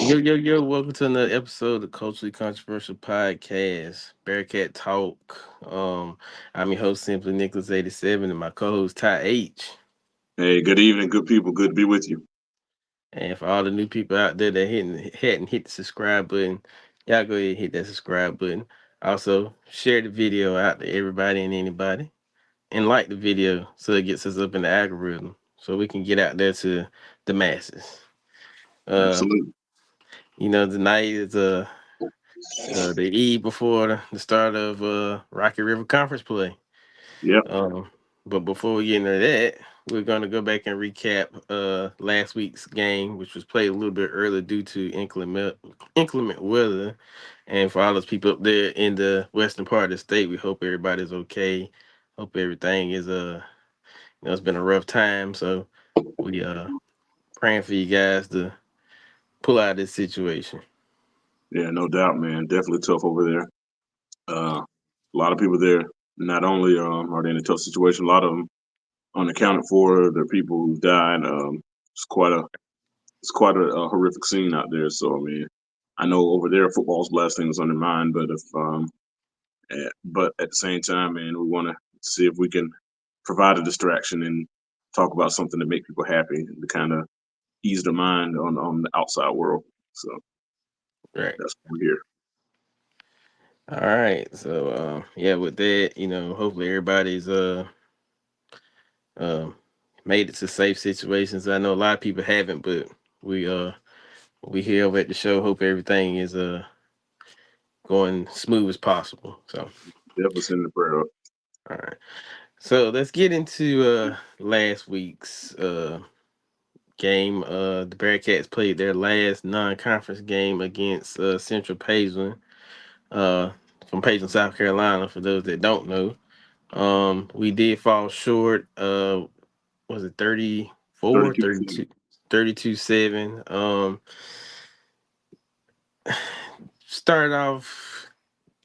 Yo, welcome to another episode of the Culturally Controversial Podcast, Bearcat Talk. I'm your host, Simply Nicholas87, and my co-host, Ty H. Hey, good evening, good people. Good to be with you. And for all the new people out there that hadn't hit the subscribe button, y'all go ahead and hit that subscribe button. Also, share the video out to everybody and anybody, and like the video so it gets us up in the algorithm, so we can get out there to the masses. Uh, Absolutely. tonight is the eve before the start of Rocky River Conference play. Yep. Um, but before we get into that, we're going to go back and recap last week's game, which was played a little bit earlier due to inclement weather. And for all those people up there in the western part of the state, we hope everybody's okay. Hope everything is it's been a rough time, so we praying for you guys to pull out of this situation. Yeah, no doubt, man. Definitely tough over there. A lot of people there. Not only are they in a tough situation, a lot of them unaccounted for. There are people who died. It's quite a it's quite a horrific scene out there. So I mean, I know over there football's the last thing that's on their mind, but but at the same time, man, we want to see if we can provide a distraction and talk about something to make people happy and to kind of ease their mind on the outside world. So Right. that's what we're here. All right. So yeah, with that, hopefully everybody's um made it to safe situations. I know a lot of people haven't, but we uh we here over at the show. Hope everything is going smooth as possible. So Definitely sending the prayer up. all right. So let's get into last week's game. The Bearcats played their last non-conference game against Central Paisley uh from Paisley, South Carolina, for those that don't know. We did fall short. Was it 34, 32. 32, 32-7. Started off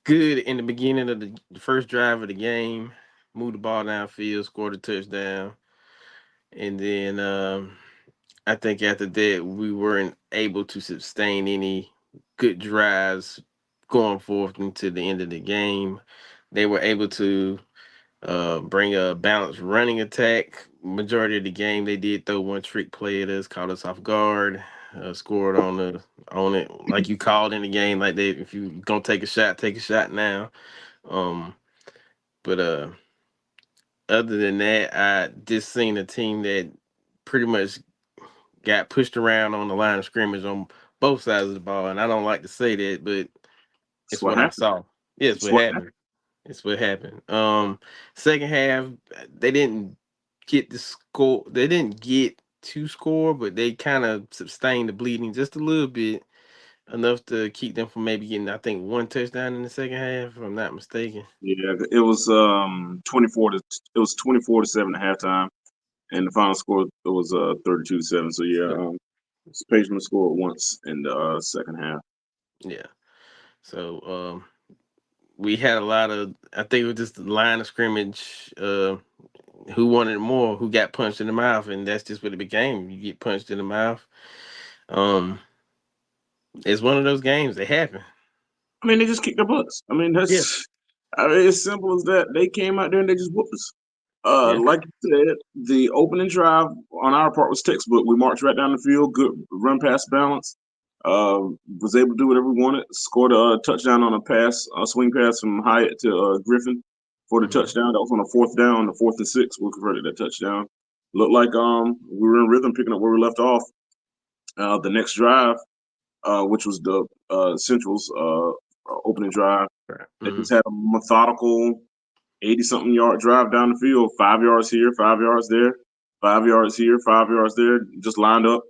good in the beginning of the first drive of the game. Moved the ball downfield, scored a touchdown. And then I think after that, we weren't able to sustain any good drives going forth into the end of the game. They were able to bring a balanced running attack. Majority of the game, they did throw one trick play at us, caught us off guard, scored on it like you called in the game. Like they, if you gonna take a shot now. Um, but other than that, I just seen a team that pretty much got pushed around on the line of scrimmage on both sides of the ball, and I don't like to say that, but That's it's what what I happened. saw. Yeah, it's That's what what happened. happened. It's what happened. Second half, they didn't get the score. They didn't get to score, but they kind of sustained the bleeding just a little bit, enough to keep them from maybe getting, I think, one touchdown in the second half, if I'm not mistaken. Yeah, it was 24-7 at halftime, and the final score it was 32-7. So yeah, So, Pageman scored once in the second half. yeah. So we had a lot of. I think it was just the line of scrimmage. Who wanted more? Who got punched in the mouth? And that's just what it became. You get punched in the mouth. Um, it's one of those games that happen. I mean, they just kicked their butts. I mean, Yeah. as simple as that. They came out there and they just whooped us. Yeah. Like you said, the opening drive on our part was textbook. We marched right down the field, good run pass balance. Was able to do whatever we wanted. Scored a touchdown on a swing pass from Hyatt to Griffin for the Mhm. touchdown. That was on a fourth down, the 4th and 6. We converted that touchdown. Looked like we were in rhythm, picking up where we left off. The next drive, which was the Central's opening drive, Right. they Mhm. just had a methodical 80 something yard drive down the field, 5 yards here, 5 yards there, 5 yards here, 5 yards there, just lined up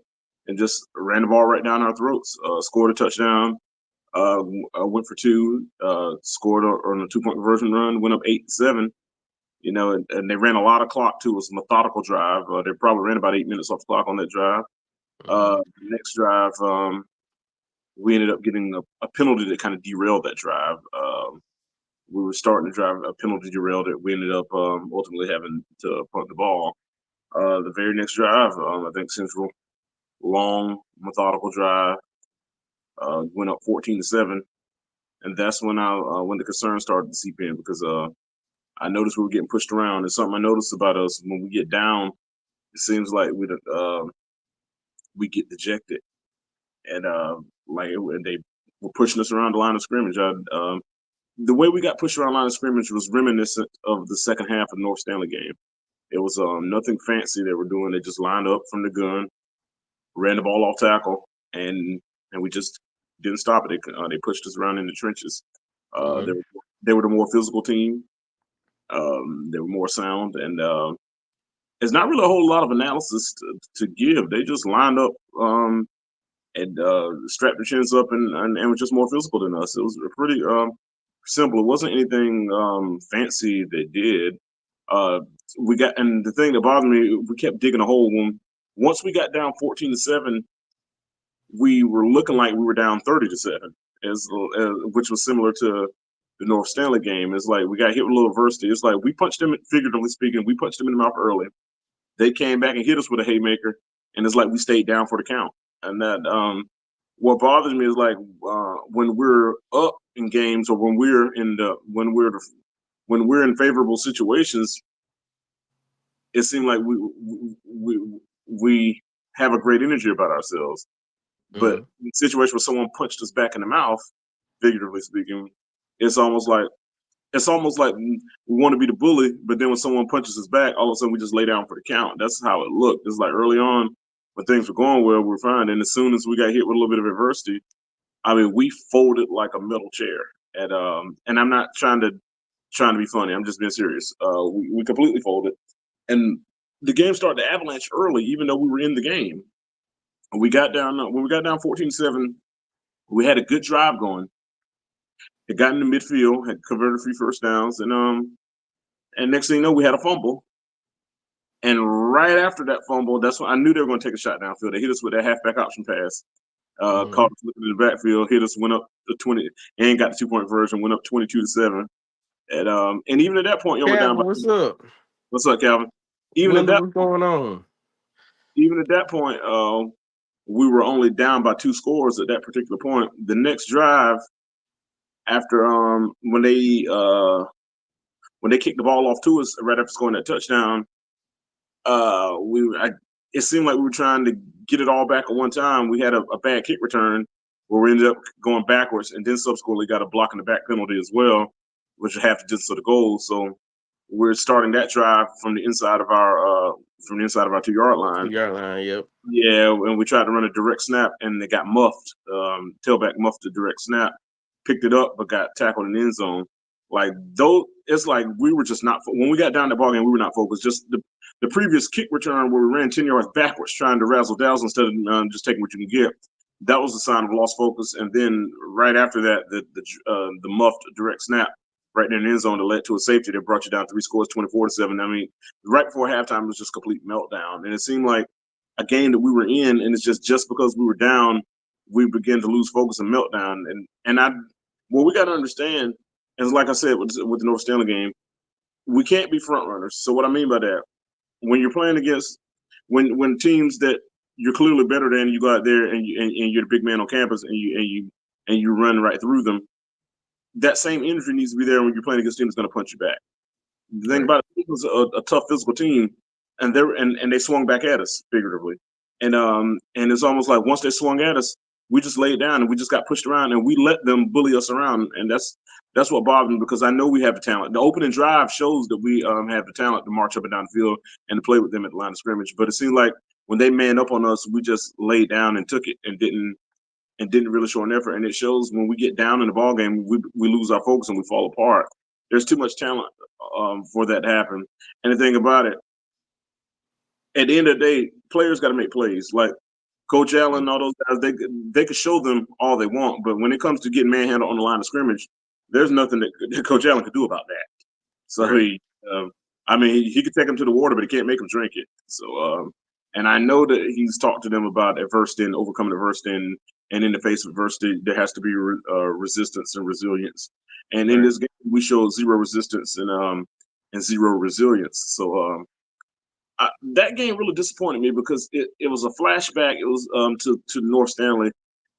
and just ran the ball right down our throats. Scored a touchdown, went for two, scored on a 2 point conversion run, went up 8-7. And they ran a lot of clock too. It was a methodical drive. They probably ran about 8 minutes off the clock on that drive. Mhm. Next drive, we ended up getting a penalty that kind of derailed that drive. We were starting to drive, a penalty derailed it. We ended up ultimately having to punt the ball. The very next drive, I think Central, long, methodical drive. went up 14-7, and that's when the concerns started to seep in because I noticed we were getting pushed around. And something I noticed about us when we get down, it seems like we get dejected and and they were pushing us around the line of scrimmage. The way we got pushed around the line of scrimmage was reminiscent of the second half of the North Stanley game. It was nothing fancy they were doing. They just lined up from the gun, ran the ball off tackle, and we just didn't stop it. They pushed us around in the trenches. Mm-hmm. They were the more physical team. They were more sound, and it's not really a whole lot of analysis to give. They just lined up and strapped their chins up and were just more physical than us. It was pretty simple. It wasn't anything fancy they did. Uh, we got, and the thing that bothered me, we kept digging a hole. Once we got down 14-7, we were looking like we were down 30-7, which was similar to the North Stanley game. It's like we got hit with a little adversity. It's like we punched them, figuratively speaking, we punched them in the mouth early. They came back and hit us with a haymaker, and it's like we stayed down for the count. And that what bothers me is like when we're up in games or when we're in favorable situations, it seemed like we have a great energy about ourselves. But Mm-hmm. in a situation where someone punched us back in the mouth, figuratively speaking, it's almost like we want to be the bully, but then when someone punches us back, all of a sudden we just lay down for the count. That's how it looked. It's like early on when things were going well, we were fine, and as soon as we got hit with a little bit of adversity, I mean, we folded like a metal chair. And I'm not trying to be funny. I'm just being serious. We completely folded, and the game started to avalanche early, even though we were in the game. We got down when we got down 14-7. We had a good drive going. It got in the midfield, had converted 3 first downs, and next thing you know, we had a fumble. And right after that fumble, that's when I knew they were going to take a shot downfield. They hit us with that halfback option pass. Mm-hmm. Caught us looking in the backfield, hit us, went up to 20, and got the 2 point version, went up 22-7. And even at that point, you're only down by. Calvin, what's up? What's up, Calvin? Even at Wonder that what's going on. even at that point, we were only down by 2 scores at that particular point. The next drive after when they kicked the ball off to us right after scoring that touchdown, it seemed like we were trying to get it all back at one time. We had a bad kick return where we ended up going backwards, and then subsequently got a block in the back penalty as well, which was half the distance of the goal. So we're starting that drive from the inside of our 2 yard Two line. yard line, yep. Yeah, and we tried to run a direct snap, and they got muffed. Tailback muffed the direct snap, picked it up, but got tackled in the end zone. Like though, it's like we were just not when we got down the ball game, we were not focused. Just the previous kick return where we ran 10 yards backwards, trying to razzle dazzle instead of just taking what you can get. That was a sign of lost focus. And then right after that, the muffed direct snap right there in the end zone that led to a safety that brought you down 3 scores, 24-7. I mean, right before halftime, it was just complete meltdown, and it seemed like a game that we were in, and it's just because we were down, we began to lose focus and meltdown. And I, what we got to understand is, like I said with the North Stanley game, we can't be front runners. So what I mean by that, when you're playing against when teams that you're clearly better than, you go out there and you're the big man on campus and you run right through them. That same energy needs to be there when you're playing against a team that's going to punch you back. The thing Right. about it was a tough physical team, and they swung back at us figuratively, and it's almost like once they swung at us, we just laid down and we just got pushed around and we let them bully us around, and that's what bothered me because I know we have the talent. The opening drive shows that we have the talent to march up and down the field and to play with them at the line of scrimmage, but it seemed like when they manned up on us, we just laid down and took it and didn't really show an effort. And it shows when we get down in the ball game, we lose our focus and we fall apart. There's too much talent for that to happen. And the thing about it, at the end of the day, players got to make plays. Like Coach Allen and all those guys, they could show them all they want, but when it comes to getting manhandled on the line of scrimmage, there's nothing that Coach Allen could do about that. So Right. I mean, he could take them to the water, but he can't make them drink it. So, and I know that he's talked to them about adversity and overcoming adversity, and in the face of adversity, there has to be resistance and resilience. And in Right. this game, we showed zero resistance and zero resilience. So, that game really disappointed me because it was a flashback. It was to North Stanley,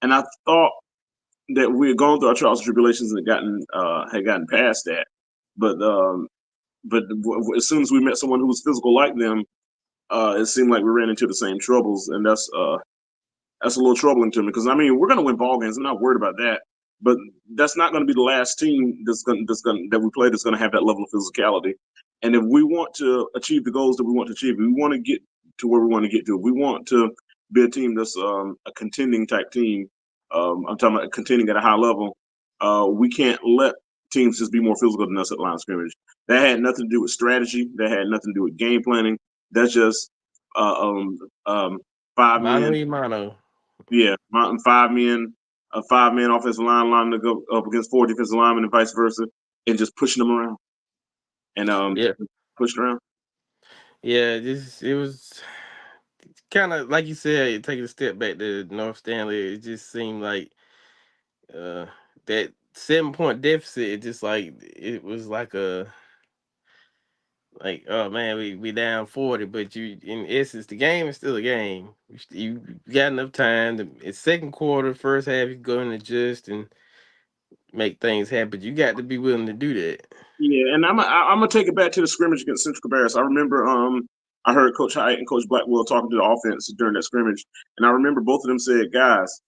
and I thought that we had gone through our trials and tribulations and had gotten past that. But as soon as we met someone who was physical like them, it seemed like we ran into the same troubles, and that's a little troubling to me because I mean we're going to win ball games. I'm not worried about that, but that's not going to be the last team that we play that's going to have that level of physicality. And if we want to achieve the goals that we want to achieve, we want to get to where we want to get to. We want to be a team that's a contending type team. I'm talking about contending at a high level. We can't let teams just be more physical than us at line of scrimmage. That had nothing to do with strategy. That had nothing to do with game planning. That's just uh, um, um, five Mano men y mano. yeah, mounting 5 men, a 5 man offensive line to go up against 4 defensive linemen and vice versa, and just pushing them around and Yeah, pushed around. yeah. This it was kind of like you said. Taking a step back to North Stanley, it just seemed like uh that 7 point deficit. It just like it was like oh man, we down 40, but you in essence the game is still a game. You got enough time. It's second quarter, first half. You go and adjust and make things happen. You got to be willing to do that. Yeah, and I'm gonna take it back to the scrimmage against Central Cabarrus. I remember I heard Coach Hyatt and Coach Blackwell talking to the offense during that scrimmage, and I remember both of them said, "Guys,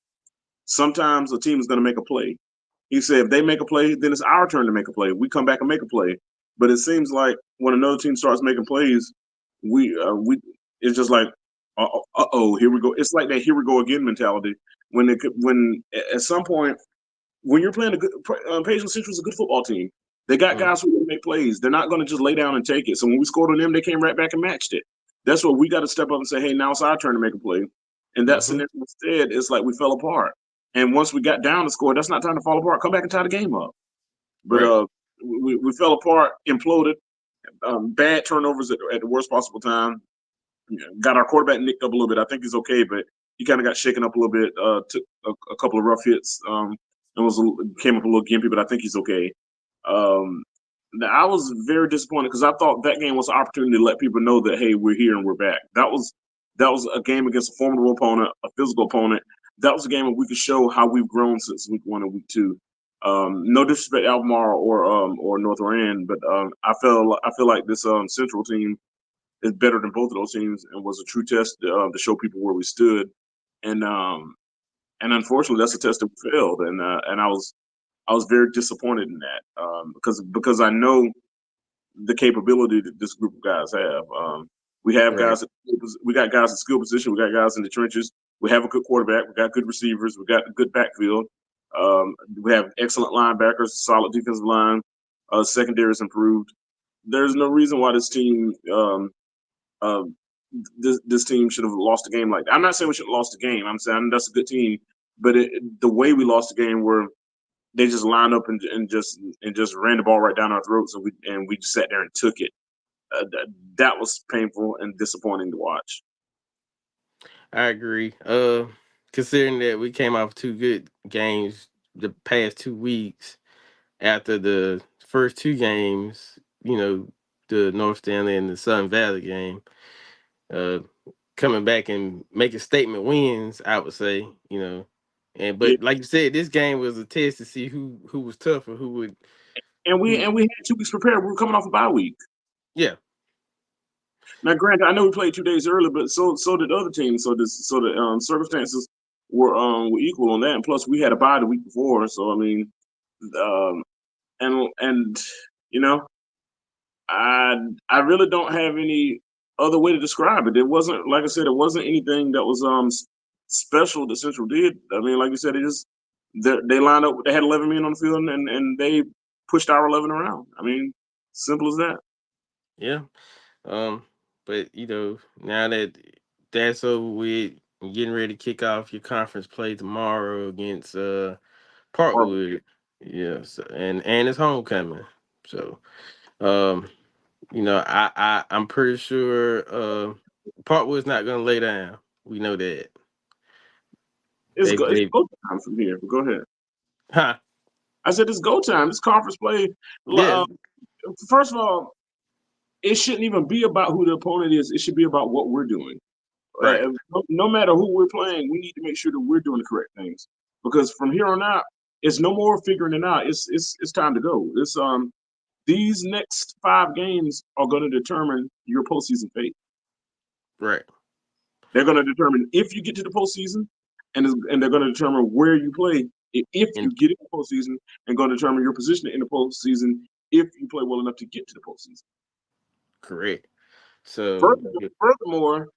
sometimes a team is going to make a play." He said, "If they make a play, then it's our turn to make a play. We come back and make a play." But it seems like when another team starts making plays, we it's just like, oh, here we go. It's like that here we go again mentality. When at some point when you're playing a good Page Central is a good football team. They got Mm, guys who can make plays. They're not going to just lay down and take it. So when we scored on them, they came right back and matched it. That's what we got to step up and say, hey, now it's our turn to make a play. And that mm-hmm. scenario instead, it's like we fell apart. And once we got down to score, that's not time to fall apart. Come back and tie the game up. But Right. we fell apart, imploded, bad turnovers at the worst possible time. Got our quarterback nicked up a little bit. I think he's okay, but he kind of got shaken up a little bit. Took a couple of rough hits, and came up a little gimpy, but I think he's okay. Um, I was very disappointed because I thought that game was an opportunity to let people know that hey, we're here and we're back. That was a game against a formidable opponent, a physical opponent. That was a game where we could show how we've grown since week 1 and week 2. No disrespect, Albemarle or North Rand, but I feel like this Central team is better than both of those teams and was a true test to show people where we stood. And unfortunately, that's a test that we failed. And I was very disappointed in that because I know the capability that this group of guys have. We have Right. guys. We got guys in skill position. We got guys in the trenches. We have a good quarterback. We got good receivers. We got a good backfield. We have excellent linebackers, solid defensive line. Secondary is improved. There's no reason why uh, this team should have lost a game like that. I'm not saying we should have lost the game. I'm saying that's a good team, but the way we lost the game where they just lined up and just ran the ball right down our throats, and we just sat there and took it. That was painful and disappointing to watch. I agree. Considering that we came off two good games the past 2 weeks after the first two games, the North Stanley and the Sun Valley game, uh, coming back and making statement wins, I would say, Yeah, but like you said, this game was a test to see who was tougher, who would and we who and we had 2 weeks prepared. We were coming off a bye week. yeah, Now, granted, I know we played 2 days early, but so did other teams. So the circumstances were equal on that. And plus, we had a bye the week before. So I mean, um, and you know, I I really don't have any other way to describe it. It wasn't like I said, it wasn't anything that was special that Central did. I mean, like you said, they lined up. They had 11 men on the field, and they pushed our 11 around. I mean, simple as that. yeah. Um, but now that that's over with, you're getting ready to kick off your conference play tomorrow against Or Parkwood. Yes, and it's homecoming. So um, I'm pretty sure Parkwood's not gonna lay down. We know that. it's They go time from here. But go ahead. huh. I said it's go time. It's conference play. Yeah, First of all, it shouldn't even be about who the opponent is. It should be about what we're doing. right. No matter who we're playing, we need to make sure that we're doing the correct things. Because from here on out, It's no more figuring it out. It's time to go. It's these next 5 games are going to determine your postseason fate. Right. They're going to determine if you get to the postseason, and they're going to determine where you play if you And get in the postseason, and going to determine your position in the postseason if you play well enough to get to the postseason. correct. So Furthermore,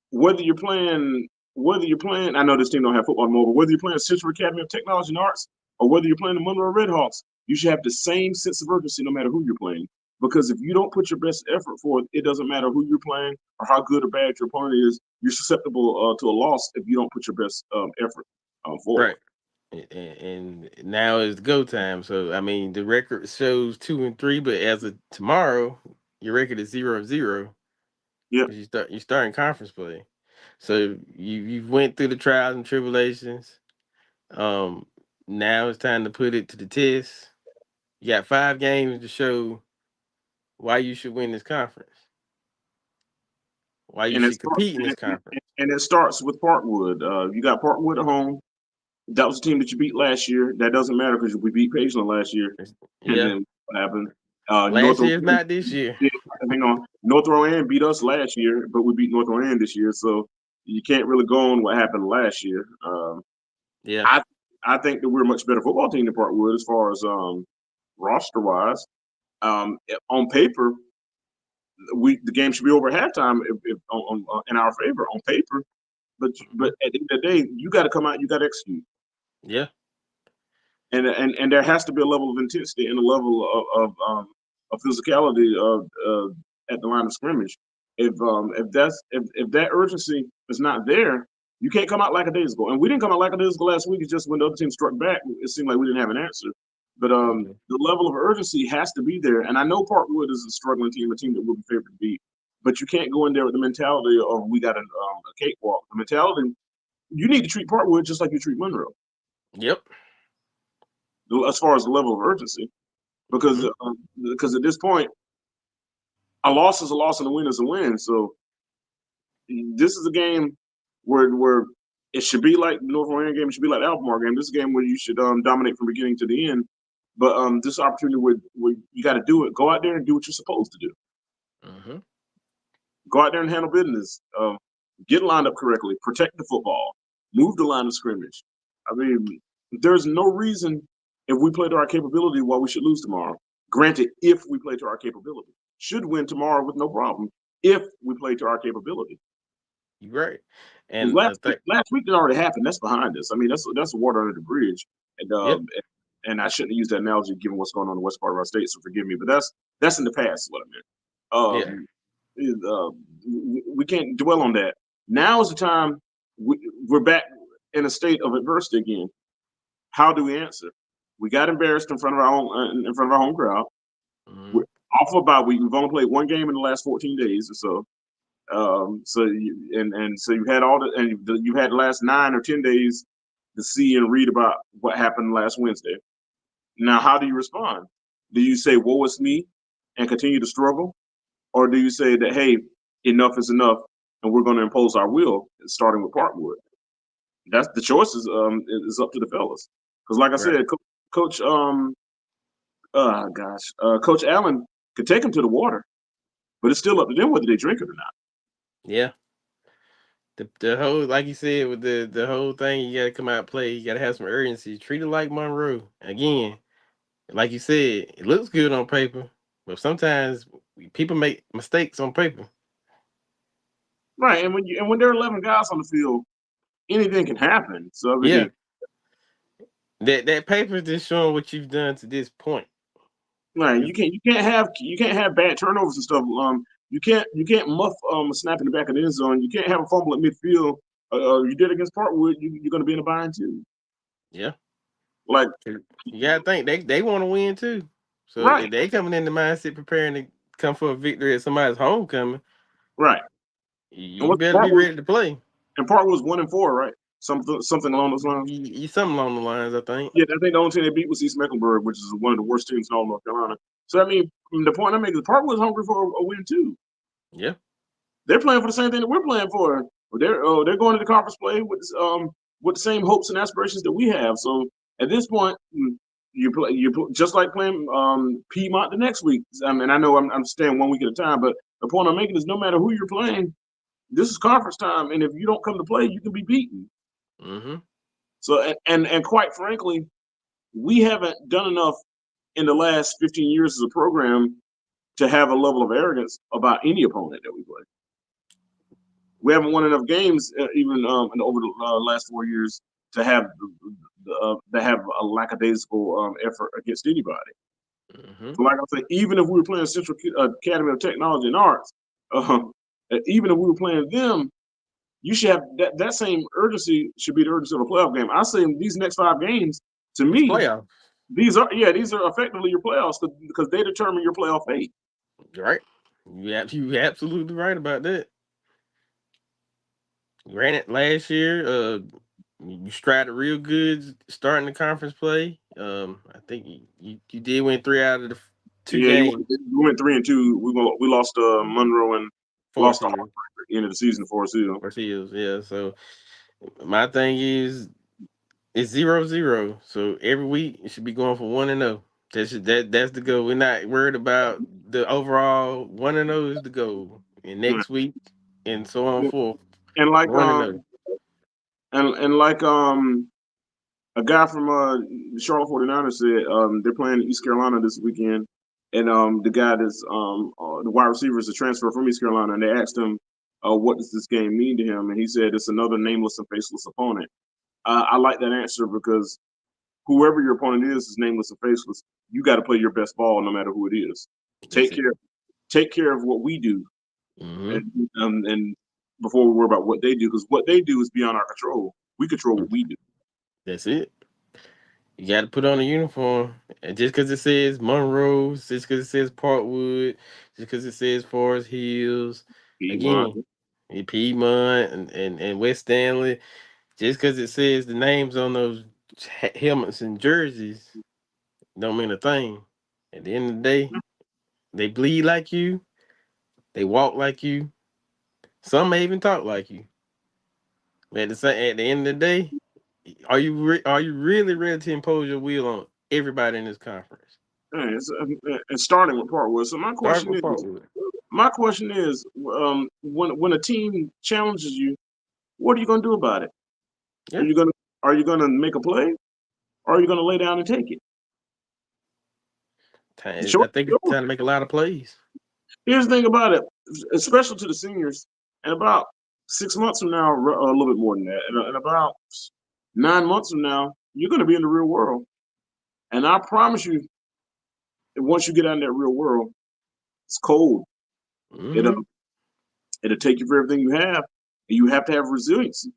whether you're playing, I know this team don't have football anymore, but whether you're playing Central Academy of Technology and Arts or whether you're playing the Monroe Redhawks, you should have the same sense of urgency no matter who you're playing. Because if you don't put your best effort forth, it doesn't matter who you're playing or how good or bad your opponent is. You're susceptible to a loss if you don't put your best effort forward. right. And now is the go time. So I mean, the record shows 2-3, but as of tomorrow, your record is 0-0 Yeah, because you start in conference play. So you went through the trials and tribulations. Um, Now it's time to put it to the test. You got 5 games to show why you should win this conference, why you and it should starts compete in this conference. and it starts with Parkwood. You got Parkwood at home. That was the team that you beat last year. That doesn't matter because we beat Pageland last year. And Yeah, then what happened? last North year is not this year. hang on. North Rowan beat us last year, but we beat North Rowan this year. So you can't really go on what happened last year. Yeah. I I think that we're a much better football team than Parkwood as far as roster wise. On paper, the game should be over halftime if in our favor on paper. But Mhm. at the end of the day, you got to come out. You got to execute. Yeah. And there has to be a level of intensity and a level of physicality at the line of scrimmage. If that urgency is not there, you can't come out like a days ago. And we didn't come out like a days ago last week. It's just when the other team struck back, it seemed like we didn't have an answer. But Okay. the level of urgency has to be there. And I know Parkwood is a struggling team, a team that we'll be favored to beat. But you can't go in there with the mentality of we got a cakewalk. The mentality you need to treat Parkwood just like you treat Monroe Yep. as far as the level of urgency, because Hmm. at this point, a loss is a loss and a win is a win. So this is a game where it should be like the North Carolina game. It should be like the Albemarle game. This is a game where you should dominate from beginning to the end. But this opportunity where you got to do it. Go out there and do what you're supposed to do. Hmm. Go out there and handle business. Get lined up correctly. Protect the football. Move the line of scrimmage. I mean, there's no reason if we play to our capability why we should lose tomorrow. Granted, if we play to our capability, should win tomorrow with no problem if we play to our capability. You're right. Because And I think, last week it already happened. That's behind us. I mean, that's water under the bridge. And yeah, I shouldn't have used that analogy given what's going on in the west part of our state. So forgive me, but that's in the past. Is what I meant. yeah, Uh, we can't dwell on that. Now is the time we're back in a state of adversity again. How do we answer? We got embarrassed in front of our own in front of our home crowd. We're hmm, off of a bye week. We've only played one game in the last 14 days or so. So you had you had the last 9 or 10 days to see and read about what happened last Wednesday. Now, how do you respond? Do you say "woe is me" and continue to struggle, or do you say that hey, enough is enough, and we're going to impose our will, starting with Parkwood? That's the choice is up to the fellas. Because, like I right. said, Coach Coach Allen could take them to the water, but it's still up to them whether they drink it or not. Yeah. The whole, like you said, with the whole thing, you gotta come out and play. You gotta have some urgency. Treat it like Monroe. Again, like you said, it looks good on paper, but sometimes people make mistakes on paper. Right, and when there are 11 guys on the field, anything can happen. So I Yeah. mean, That paper is just showing what you've done to this point. right, It's, you can't have bad turnovers and stuff. You can't muff a snap in the back of the end zone. You can't have a fumble at midfield. You did against Parkwood, you're going to be in a bind too. yeah. Like You gotta think they want to win too. So right, if they coming in the mindset preparing to come for a victory at somebody's homecoming, right. And you what better be Parkwood ready to play. and Parkwood was 1-4, right? Something along those lines. Something along the lines, I think. Yeah, I think the only team they beat was East Mecklenburg, which is one of the worst teams in all North Carolina. So I mean, the point I make is Parkwood's hungry for a win too. Yeah. They're playing for the same thing that we're playing for. They're going to the conference play with the same hopes and aspirations that we have. So At this point, just like playing Piedmont the next week. I mean, I know I'm staying 1 week at a time, but the point I'm making is no matter who you're playing, this is conference time, and if you don't come to play, you can be beaten. Mm-hmm. So, and quite frankly, we haven't done enough in the last 15 years as a program to have a level of arrogance about any opponent that we play. We haven't won enough games, even over the last 4 years, to have a lackadaisical effort against anybody. Mm-hmm. So, like I said, even if we were playing Central Academy of Technology and Arts, uh, even if we were playing them, you should have that same urgency should be the urgency of a playoff game. I say these next 5 games, to It's me, playoff, these are effectively your playoffs because they determine your playoff fate. right? You absolutely right about that. Granted, last year, you stratted real good starting the conference play. I think you did win three out of the two Yeah, games, we went 3-2. We lost Monroe and four lost to Harvard series, at the end of the season for us. You or seals. Yeah. So my thing is it's 0-0. So every week it should be going for 1-0. That's the goal. We're not worried about the overall 1-0 is the goal. And know, next week and so on forth. and like 1-0. a guy from the Charlotte 49ers said they're playing East Carolina this weekend, and the guy that's the wide receiver is a transfer from East Carolina, and they asked him what does this game mean to him, and he said it's another nameless and faceless opponent. I like that answer because whoever your opponent is nameless and faceless. You got to play your best ball no matter who it is. That's Take it. care take care of what we do, Hmm. and before we worry about what they do, because what they do is beyond our control. We control what we do. That's it. You got to put on a uniform. And just because it says Monroe, just because it says Parkwood, just because it says Forest Hills, Piedmont. again, in Piedmont and West Stanley, just because it says the names on those helmets and jerseys, don't mean a thing. At the end of the day, they bleed like you, they walk like you, some may even talk like you. But at the end of the day, are you really ready to impose your will on everybody in this conference? And starting with Parkwood. So Start with Parkwood. my question is, when a team challenges you, what are you going to do about it? Are Yeah. you going to are you going to make a play, or are you going to lay down and take it? The I choice think is it's yours. time to make a lot of plays. Here's the thing about it, especially to the seniors, and about 6 months from now, a little bit more than that, and about 9 months from now, you're going to be in the real world. And I promise you, once you get out in that real world, it's cold. It'll Hmm. it'll take you for everything you have, and you have to have resilience.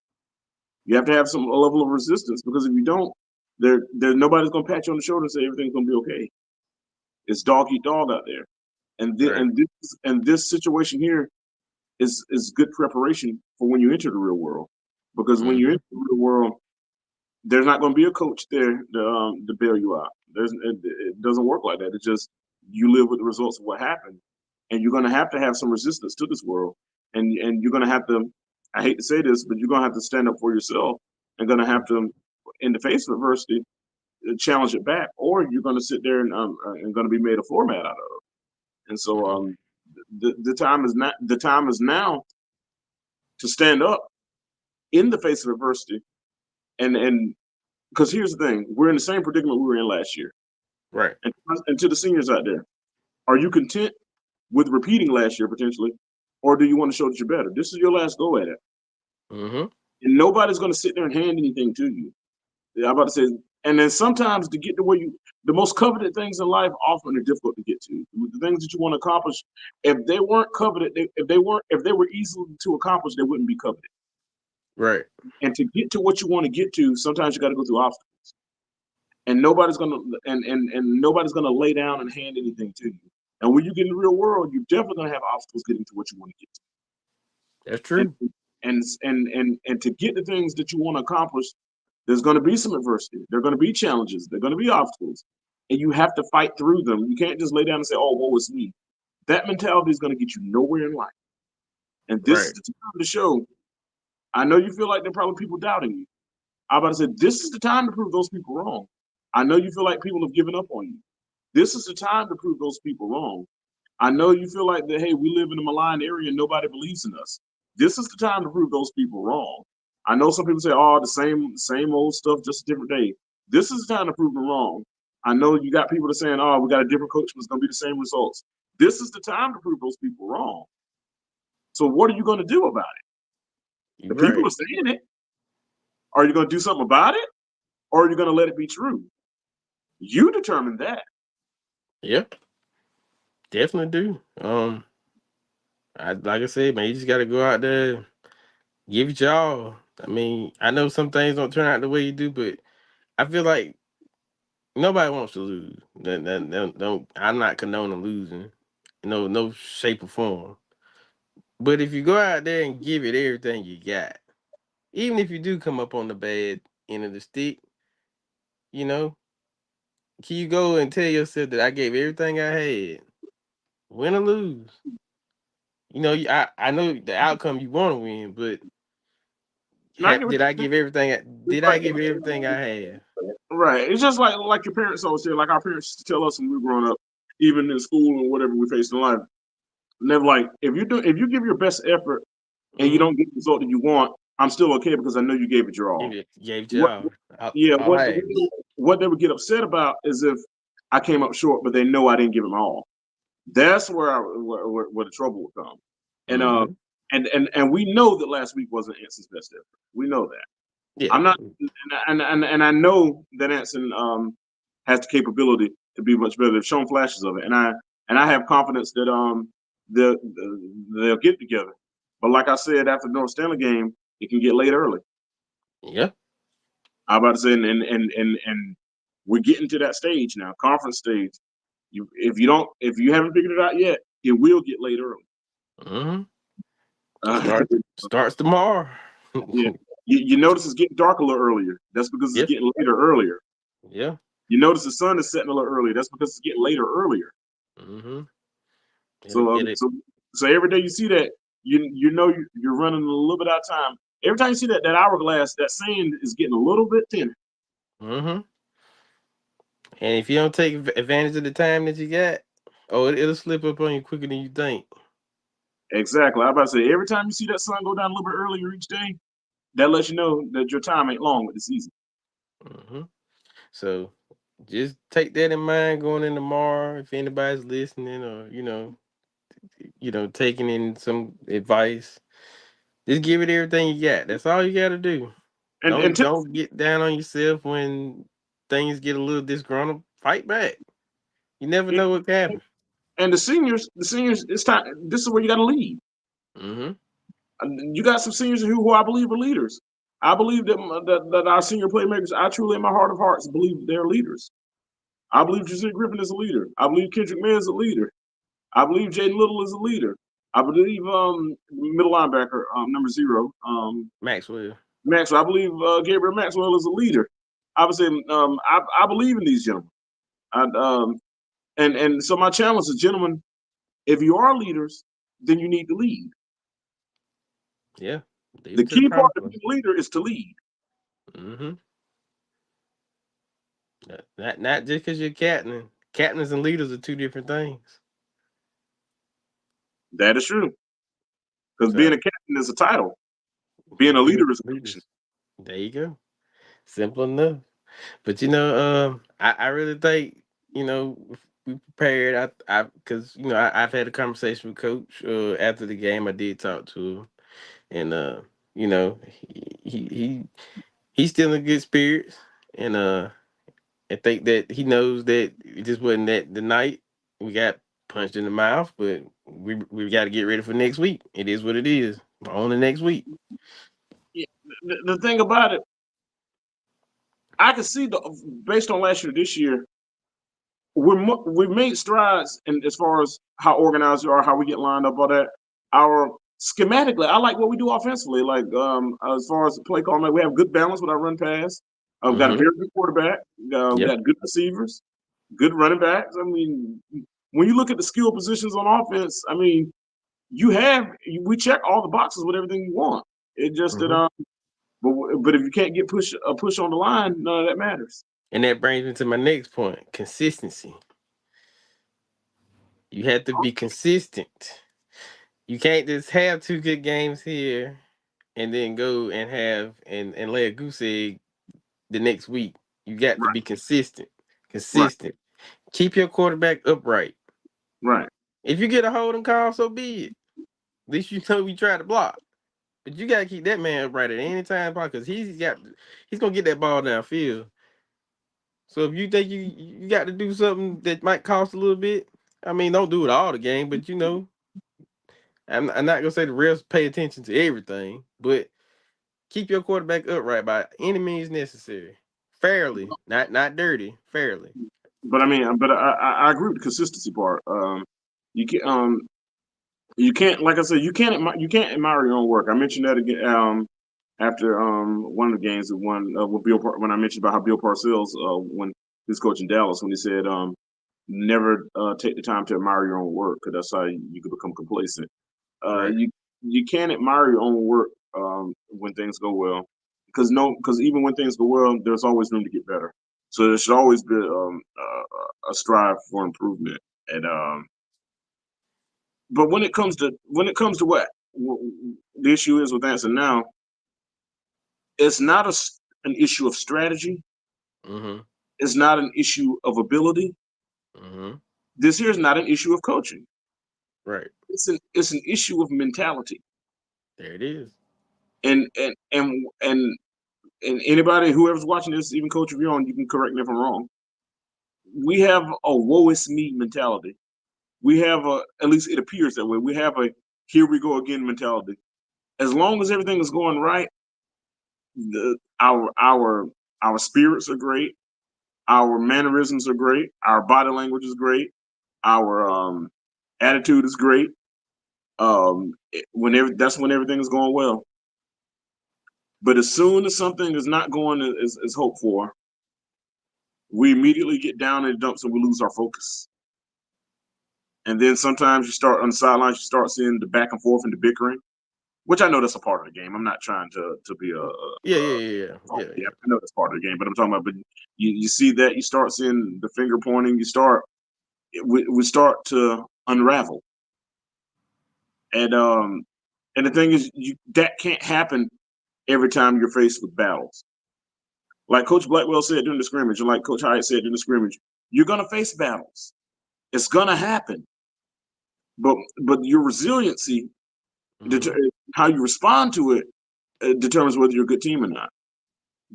You have to have some level of resistance because if you don't, there nobody's gonna pat you on the shoulder and say everything's gonna be okay. It's dog eat dog out there, and Right. this situation here is good preparation for when you enter the real world. Because when you Hmm. enter the real world, there's not going to be a coach there to bail you out. It doesn't work like that. It's just you live with the results of what happened, and you're going to have some resistance to this world, and you're going to have to. I hate to say this, but you're going to have to stand up for yourself, and going to have to, in the face of adversity, challenge it back, or you're going to sit there and going to be made a floor mat out of. And so the time is not the time is now to stand up in the face of adversity, and because here's the thing, we're in the same predicament we were in last year. Right. And to the seniors out there, are you content with repeating last year potentially, or do you want to show that you're better? This is your last go at it, Hmm. and nobody's going to sit there and hand anything to you. I'm about to say, and then sometimes to get to where the most coveted things in life often are difficult to get to. The things that you want to accomplish, if they weren't coveted, if they were easy to accomplish, they wouldn't be coveted. Right. And to get to what you want to get to, sometimes you got to go through obstacles. And nobody's gonna and nobody's gonna lay down and hand anything to you. And when you get in the real world, you're definitely gonna have obstacles getting to what you want to get That's to. true. And to get the things that you want to accomplish, there's gonna be some adversity. There are gonna be challenges. There are gonna be obstacles, and you have to fight through them. You can't just lay down and say, "Oh, woe is me." That mentality is gonna get you nowhere in life. And this is Right. the time to show. I know you feel like there are probably people doubting you, I'm about to say, this is the time to prove those people wrong. I know you feel like people have given up on you. This is the time to prove those people wrong. I know you feel like that, hey, we live in a maligned area and nobody believes in us. This is the time to prove those people wrong. I know some people say, oh, the same old stuff, just a different day. This is the time to prove them wrong. I know you got people that are saying, oh, we got a different coach, but it's going to be the same results. This is the time to prove those people wrong. So what are you going to do about it? You're The people are right. saying it. Are you going to do something about it? Or are you going to let it be true? You determine that. Yeah, definitely do. Like I said, man, you just got to go out there, give it y'all. I mean, I know some things don't turn out the way you do, but I feel like nobody wants to lose. I'm not condoning losing, no shape or form. But if you go out there and give it everything you got, even if you do come up on the bad end of the stick, you know, can you go and tell yourself that I gave everything I had, win or lose? I know the outcome you want to win, but And I get what did I you're give everything? Did I saying. give everything I had? Right. It's just like your parents always say, like our parents used to tell us when we were growing up, even in school or whatever we faced in life. And they're like, if you give your best effort and you Mm-hmm. don't get the result that you want, I'm still okay because I know you gave it your all. Gave What y'all. yeah, All I asked. what they would get upset about is if I came up short, but they know I didn't give them all. That's where the trouble would come. And Mm-hmm. and we know that last week wasn't Anson's best effort. We know that. Yeah. I'm not, and I know that Anson has the capability to be much better. They've shown flashes of it, and I have confidence that they'll, they'll get together. But like I said after the North Stanley game, it can get late early. Yeah. I'm about to say, and we're getting to that stage now, conference stage. If you haven't figured it out yet, it will get late early. Mm-hmm. It Uh, starts tomorrow. yeah, you notice it's getting dark a little earlier. That's because it's Yes. getting later earlier. Yeah. You notice the sun is setting a little earlier. That's because it's getting later earlier. Mm-hmm. It'll So get it. so every day you see that, you know you're running a little bit out of time. Every time you see that hourglass, that sand is getting a little bit thinner. Mm-hmm. And if you don't take advantage of the time that you got, oh, it'll slip up on you quicker than you think. Exactly. I'm about to say every time you see that sun go down a little bit earlier each day, that lets you know that your time ain't long with the season. Mm-hmm. So just take that in mind going in tomorrow. If anybody's listening, or taking in some advice, just give it everything you got. That's all you got to do. And Don't get down on yourself when things get a little disgruntled. Fight back. You never know what can happen. and the seniors, it's time. This is where you got to lead. Mm-hmm. You got some seniors who I believe are leaders. I believe that our senior playmakers, I truly in my heart of hearts believe they're leaders. I believe Josiah Griffin is a leader. I believe Kendrick Mann is a leader. I believe Jaden Little is a leader. I believe middle linebacker number 0 Maxwell. Maxwell. I believe Gabriel Maxwell is a leader. I would say I believe in these gentlemen. I, and so my challenge is, gentlemen, if you are leaders, then you need to lead. Yeah. Leave The it to the key part promised of one. being a leader is to lead. Mm-hmm. Not just because you're captain. Captains and leaders are two different things. That is true. Because being So a captain is a title. Being a being leader is a function. leaders. There you go. Simple enough. But I really think we prepared. I because I've had a conversation with Coach after the game. I did talk to him, and he's still in good spirits, and I think that he knows that it just wasn't that the night we got punched in the mouth, but we got to get ready for next week. It is what it is. On the next week. Yeah, the thing about it, I can see based on last year, this year, we've made strides in as far as how organized we are, how we get lined up, all that. Our schematically, I like what we do offensively. Like as far as the play call, we have good balance with our run pass. We've got a Mm-hmm. very good quarterback. We've Yep. got good receivers, good running backs. I mean, when you look at the skill positions on offense, I mean, we check all the boxes with everything you want. It just that Mm-hmm. But if you can't get a push on the line, none of that matters. And that brings me to my next point: consistency. You have to be consistent. You can't just have two good games here and then go and have and lay a goose egg the next week. You got to Right, be consistent. right, Consistent. Keep your quarterback upright. right. If you get a holding call, so be it. At least you know we tried to block. But you gotta keep that man upright at any time because he's gonna get that ball downfield. So if you think you got to do something that might cost a little bit, I mean, don't do it all the game, but I'm not gonna say the refs pay attention to everything, but keep your quarterback upright by any means necessary, fairly, not dirty, fairly. But I mean, but I agree with the consistency part. You can you can't, like I said, you can't admire your own work. I mentioned that again after one of the games that won with when I mentioned about how Bill Parcells when he was coaching Dallas when he said never take the time to admire your own work because that's how you can become complacent. Right, You can't admire your own work when things go well because because even when things go well, there's always room to get better. So there should always be a strive for improvement. And but when it comes to the issue is with Anson now, it's not an issue of strategy. mm-hmm, It's not an issue of ability. mm-hmm, This here is not an issue of coaching. right. It's an issue of mentality. There it is. And anybody whoever's watching this, even Coach Vion, you can correct me if I'm wrong. We have a woe is me mentality. We have at least it appears that way. We have a here we go again mentality. As long as everything is going right, the, our spirits are great. Our mannerisms are great. Our body language is great. Our attitude is great. Whenever that's when everything is going well. But as soon as something is not going as hoped for, we immediately get down in the dumps and we lose our focus. And then sometimes you start on the sidelines, you start seeing the back and forth and the bickering, which I know that's a part of the game. I'm not trying to be Yeah, yeah, yeah, yeah, yeah, yeah. I know that's part of the game, but I'm talking about. But you see that you start seeing the finger pointing. We start to unravel, and the thing is, that can't happen every time you're faced with battles. Like Coach Blackwell said during the scrimmage, and like Coach Hyatt said during the scrimmage, you're gonna face battles. It's gonna happen, but your resiliency, Mm-hmm. how you respond to it, determines whether you're a good team or not.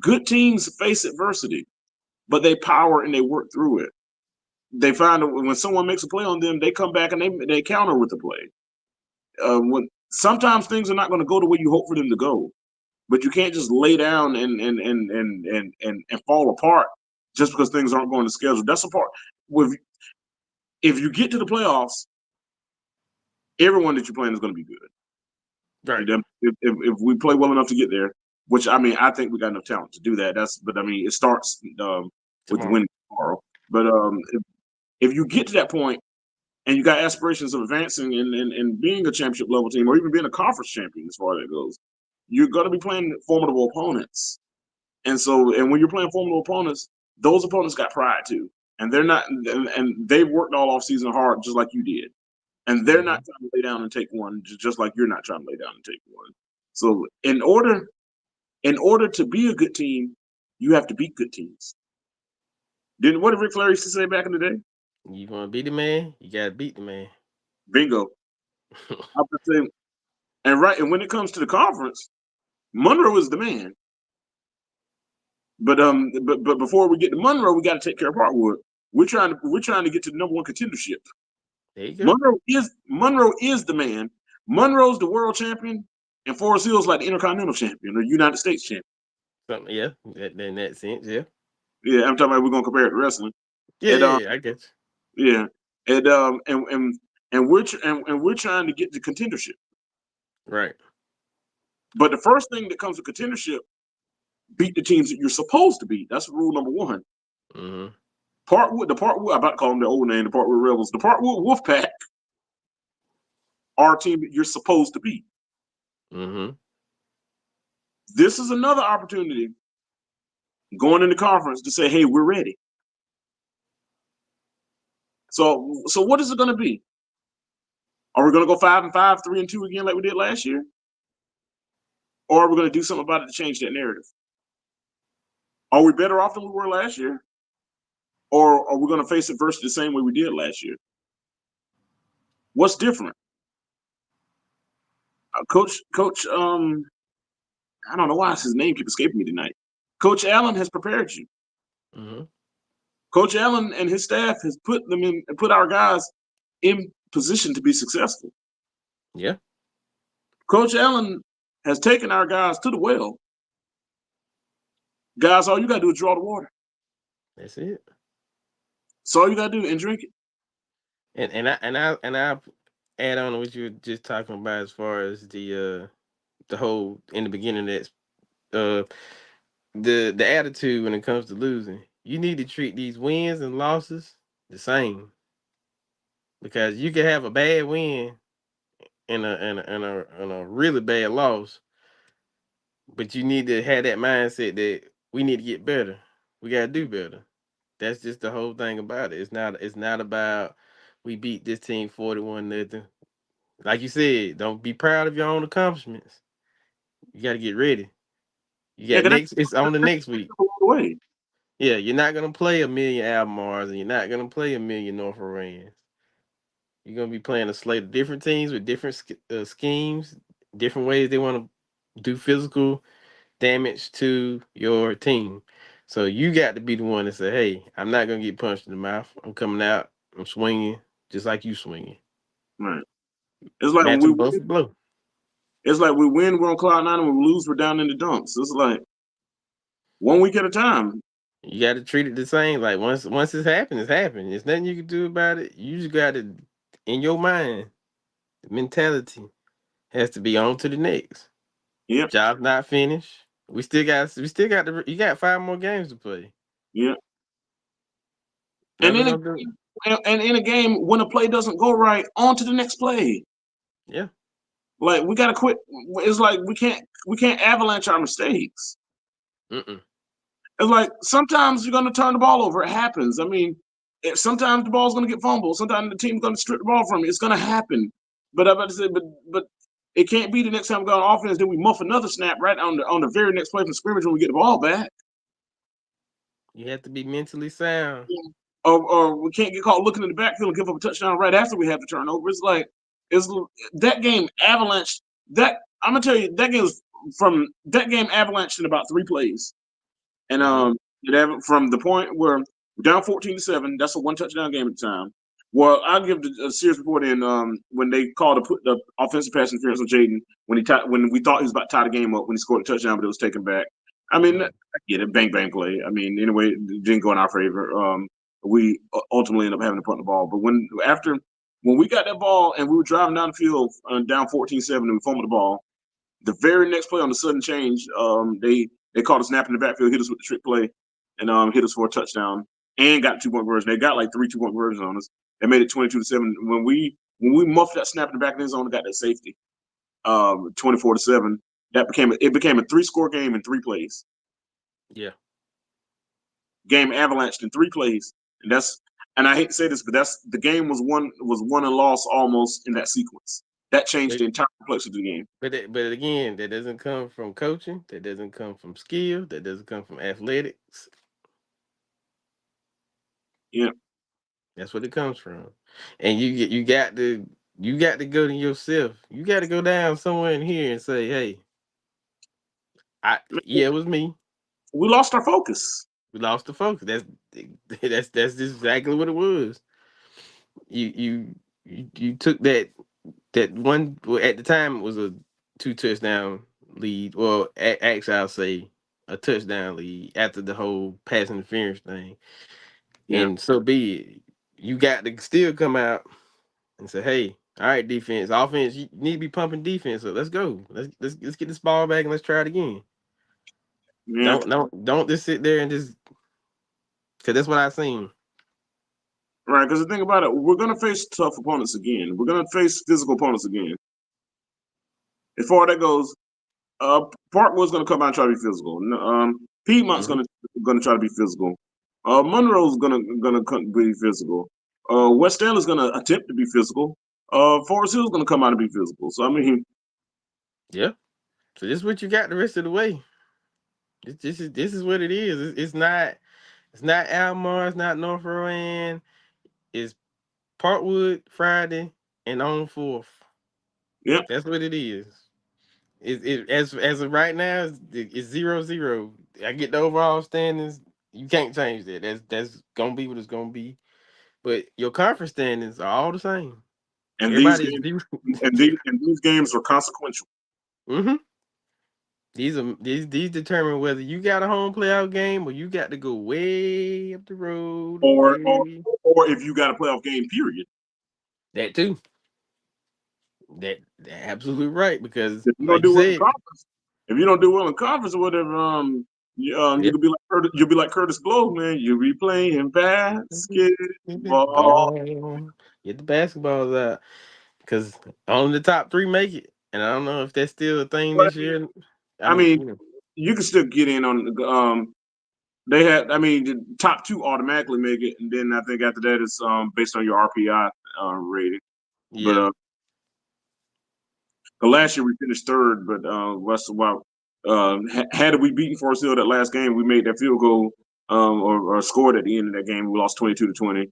Good teams face adversity, but they power and they work through it. They find when someone makes a play on them, they come back and they counter with the play. When sometimes things are not going to go the way you hope for them to go, but you can't just lay down and fall apart just because things aren't going to schedule. That's a part. With if you get to the playoffs, everyone that you're playing is going to be good. Right. If we play well enough to get there, which I mean, I think we got enough talent to do that. But I mean, it starts with the Tomorrow. winning tomorrow. But if you get to that point and you got aspirations of advancing and being a championship level team or even being a conference champion as far as that goes, you're going to be playing formidable opponents. And when you're playing formidable opponents, those opponents got pride too, and they're not, and they've worked all off season hard just like you did, and they're Mm-hmm. not trying to lay down and take one just like you're not trying to lay down and take one. So in order to be a good team, you have to beat good teams. Didn't what did Ric Flair used to say back in the day? You want to beat the man, you gotta beat the man. Bingo. I would say, and when it comes to the conference, Monroe is the man. But before we get to Monroe, we got to take care of Parkwood. We're trying to get to the number one contendership. There you go. Monroe is the man. Monroe's the world champion, and Forest Hill's like the Intercontinental champion or United States champion. Something, yeah. In that sense, yeah. Yeah, I'm talking about we're gonna compare it to wrestling. Yeah, And yeah, yeah. I get yeah, and we're trying to get to contendership. you. Right. But the first thing that comes with contendership, beat the teams that you're supposed to beat. That's rule number one. Mm-hmm. The Parkwood, I'm about to call them the old name, the Parkwood Rebels. The Parkwood Wolfpack are a team that you're supposed to beat. Mm-hmm. This is another opportunity going into conference to say, hey, we're ready. So what is it going to be? Are we going to go 5-5, 3-2 again like we did last year? Or are we going to do something about it to change that narrative? Are we better off than we were last year? Or are we going to face adversity the same way we did last year? What's different? Coach, I don't know why his name keeps escaping me tonight. Coach Allen has prepared you. Mm-hmm. Coach Allen and his staff has put our guys in position to be successful. Yeah, Coach Allen has taken our guys to the well. Guys, all you gotta do is draw the water. that's it. That's all you gotta do and drink it. And I add on to what you were just talking about as far as the whole in the beginning that's uh the attitude when it comes to losing. You need to treat these wins and losses the same because you can have a bad win and a really bad loss, but you need to have that mindset that we need to get better. We gotta do better. That's just the whole thing about it. It's not about we beat this team 41 nothing. Like you said, don't be proud of your own accomplishments. You gotta get ready. You Yeah, got because next it's on the next week. that's the way. Yeah, you're not gonna play a million Albemarles and you're not gonna play a million North Rams. You're gonna be playing a slate of different teams with different schemes, different ways they want to do physical damage to your team. So you got to be the one to say, "Hey, I'm not gonna get punched in the mouth. I'm coming out. I'm swinging just like you swinging. Right. It's like when Match we them both win, with blow. it's like we win, we're on cloud nine, and when we lose, we're down in the dumps. It's like 1 week at a time. You got to treat it the same. Like once it's happened, it's happened. There's nothing you can do about it. You just got to, in your mind, the mentality has to be on to the next. Yep, Job not finished. We still got you got 5 more games to play. yep. And Nothing in a gonna do. and in a game, when a play doesn't go right, on to the next play. Yeah. Like we gotta quit. It's like we can't avalanche our mistakes. Mm-mm. It's like sometimes you're gonna turn the ball over. It happens. I mean, sometimes the ball's gonna get fumbled. Sometimes the team's gonna strip the ball from you. It's gonna happen. But I'm about to say, but it can't be the next time we go on offense. Then we muff another snap right on the very next play from scrimmage when we get the ball back. You have to be mentally sound. Or we can't get caught looking in the backfield and give up a touchdown right after we have the turnover. It's like it's that game avalanche. That I'm gonna tell you that game was from that game avalanched in about 3 plays. And Hmm. from the point where we're down 14-7, that's a one touchdown game at the time. Well, I'll give the series report in when they called the offensive pass interference on Jaden when we thought he was about to tie the game up when he scored a touchdown, but it was taken back. I mean, I Hmm. get it, bang bang play. I mean, anyway, it didn't go in our favor. We ultimately ended up having to punt the ball. But when we got that ball and we were driving down the field down 14-7 and we fumbled the ball, the very next play on the sudden change, they called a snap in the backfield, hit us with the trick play, and hit us for a touchdown, and got a 2-point conversion. They got like 3 2-point conversions on us. They made it 22-7. When we muffed that snap in the back of the end zone and got that safety, 24-7. It became a 3-score game in 3 plays. Yeah. Game avalanched in 3 plays, and I hate to say this, but that's the game was won and lost almost in that sequence. That changed But the entire complexity of the game. but again, that doesn't come from coaching. That doesn't come from skill. That doesn't come from athletics. Yeah, That's what it comes from. And you got to go to yourself. You got to go down somewhere in here and say, "Hey, yeah, it was me. we lost our focus. We lost the focus." That's just exactly what it was. You took that one. Well, at the time it was a 2 touchdown lead. Well, actually, I'll say a touchdown lead after the whole pass interference thing. Yeah. And so be it. You got to still come out and say, "Hey, all right, defense, offense, you need to be pumping defense. So let's go. Let's get this ball back and let's try it again. Yeah. Don't just sit there and just because that's what I seen. Right, because the thing about it, we're going to face tough opponents again. We're going to face physical opponents again. As far as that goes, Uh, Parkwood's going to come out and try to be physical. Piedmont's Hmm. going to try to be physical. Monroe's going to be physical. West Stanley's going to attempt to be physical. Forest Hill's going to come out and be physical. So I mean, Yeah. So this is what you got the rest of the way. This is what it is. It's not Almar. It's not North Rowan. It's Parkwood Friday and on fourth. yeah. That's what it is. As of right now, it's 0-0. I get the overall standings. You can't change that. That's gonna be what it's gonna be. But your conference standings are all the same. And these Everybody is games zero. and these games are consequential. Hmm. These determine whether you got a home playoff game or you got to go way up the road. Or or Way or if you got a playoff game, period. that too. That absolutely right because If you don't like you do well in said, conference, if you don't do well in conference or whatever, you yeah. could be like you'll be like Curtis Blow, man. You'll be playing basketball. Ball. Get the basketballs out because only the top three make it, and I don't know if that's still a thing But this year. I I'm, mean, you know, you can still get in on they had I mean the top two automatically make it, and then I think after that it's based on your RPI rating. But yeah, the last year we finished third, but that's why had we beaten Forest Hill that last game, we made that field goal or scored at the end of that game. We lost 22-20.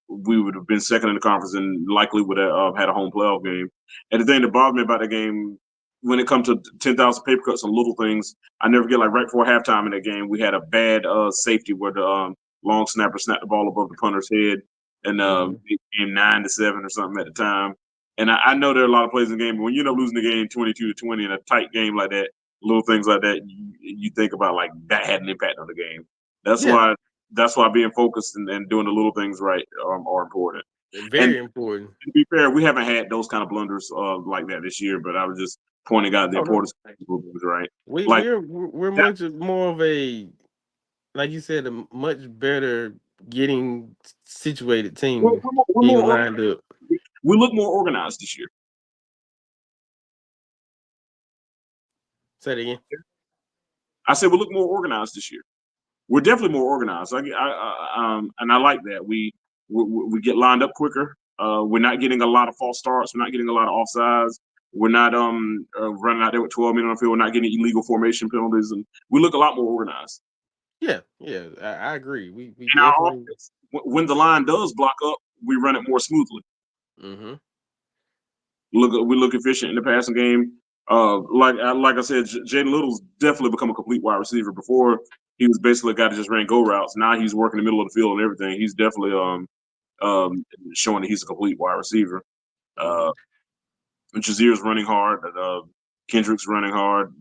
We would have been second in the conference and likely would have had a home playoff game. And the thing that bothered me about the game, when it comes to 10,000 paper cuts and little things, I never get like right before halftime in that game, we had a bad safety where the long snapper snapped the ball above the punter's head, and hmm, it came 9-7 or something at the time. And I know there are a lot of plays in the game, but when you end up losing the game 22-20 in a tight game like that, little things like that, you think about like that had an impact on the game. That's yeah, why that's why being focused and doing the little things right are important. And very important. to be fair, we haven't had those kind of blunders like that this year. But I was just pointing out the Oh no, importance of little things right. we Like we're that, much more of a, like you said, a much better getting situated team we're getting more lined up. we look more organized this year. Say it again. I said we look more organized this year. We're definitely more organized. And I like that. We get lined up quicker. We're not getting a lot of false starts. We're not getting a lot of offsides. We're not running out there with 12 men on the field. We're not getting illegal formation penalties, and we look a lot more organized. Yeah, yeah, I agree. We And our definitely. offense, when the line does block up, we run it more smoothly. Hmm. We look efficient in the passing game. Like I said, Jaden Little's definitely become a complete wide receiver. Before he was basically a guy that just ran go routes. Now he's working the middle of the field and everything. He's definitely showing that he's a complete wide receiver. Hmm. Uh, Jazir's running hard. Kendrick's running hard.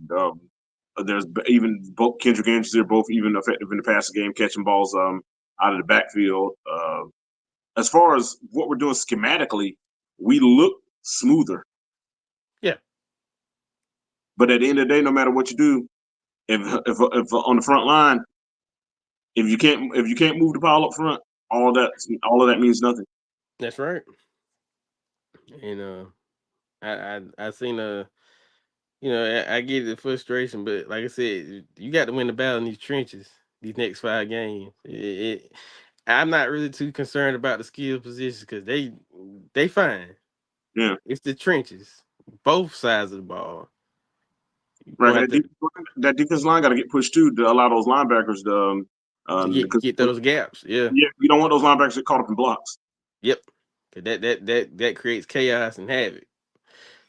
There's even both Kendrick and Jazir both even effective in the passing game, catching balls out of the backfield. As far as what we're doing schematically, we look smoother. Yeah, But at the end of the day, no matter what you do, if on the front line, if you can't move the pile up front, all of that means nothing. that's right. And I seen I get the frustration, but like I said, you got to win the battle in these trenches. These next 5 games, I'm not really too concerned about the skill positions because they fine. Yeah, It's the trenches, both sides of the ball. You right. gonna have That defense line got to get pushed too to allow those linebackers to because get those gaps. Yeah, yeah, you don't want those linebackers to get caught up in blocks. yep. 'Cause that creates chaos and havoc,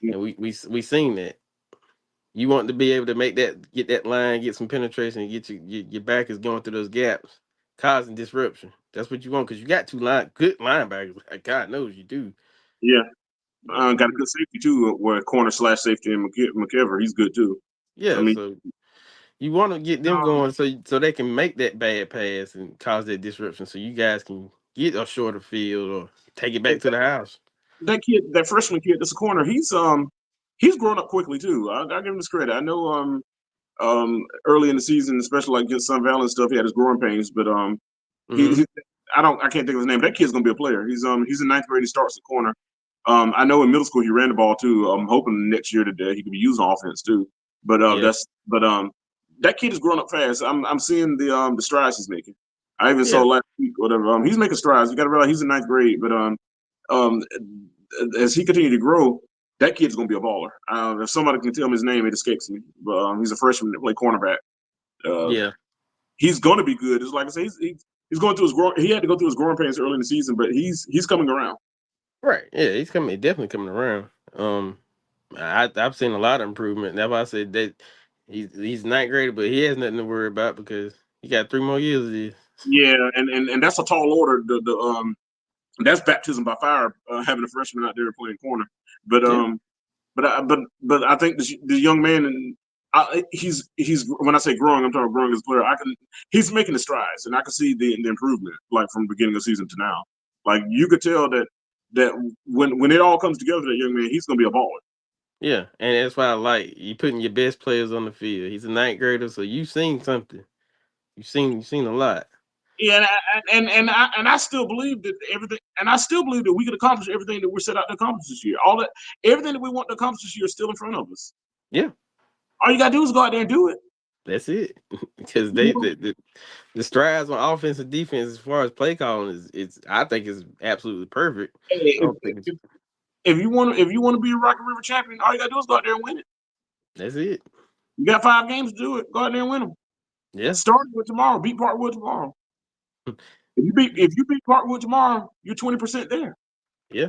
and we seen that. You want to be able to get that line, get some penetration, and get your back is going through those gaps, causing disruption. That's what you want because you got good linebackers. Like God knows you do. Yeah, But got a good safety too, where corner slash safety and McKever, he's good too. I yeah, mean, so you want to get them um, going so they can make that bad pass and cause that disruption, so you guys can get a shorter field or take it back to the house. that kid, that freshman kid, that's a corner. He's grown up quickly too. I give him this credit. I know early in the season, especially like against Sun Valley and stuff, he had his growing pains, but Hmm. he I can't think of his name. That kid's gonna be a player. He's in ninth grade. He starts at corner. I know in middle school he ran the ball too. I'm hoping next year that he could be used on offense too. But Yeah, that kid is growing up fast. I'm seeing the strides he's making. I even saw yeah, last week, whatever. He's making strides. You got to realize he's in ninth grade, but um, as he continues to grow, that kid's gonna be a baller. If somebody can tell me his name, it escapes me. But he's a freshman that play cornerback. Uh, yeah. he's gonna be good. It's like I say, he's going through his growing. He had to go through his growing pains early in the season, but he's coming around. Right. Yeah, he's coming. Definitely coming around. I've seen a lot of improvement. That's why I said that he's not great, but he has nothing to worry about because he got 3 more years of this. Yeah, and that's a tall order. The that's baptism by fire. Having a freshman out there playing corner, but Yeah, but I think the young man and he's when I say growing, I'm talking about growing as a player. He's making the strides, and I can see the improvement like from the beginning of the season to now. Like you could tell that when it all comes together, that young man, he's gonna be a baller. yeah, and that's why I like you putting your best players on the field. He's a ninth grader, so you've seen something. You've seen a lot. Yeah, and I still believe that everything, and I still believe that we can accomplish everything that we're set out to accomplish this year. All that, everything that we want to accomplish this year is still in front of us. Yeah, All you gotta do is go out there and do it. that's it. Because You know? the strides on offense and defense as far as play calling is it's I think is absolutely perfect. I If, don't think it's if, if you want to be a Rocky River champion, all you gotta do is go out there and win it. that's it. You got 5 games to do it. Go out there and win them. Yeah, Start with tomorrow. Beat Parkwood tomorrow. If you beat Parkwood tomorrow, you're 20% there. yeah.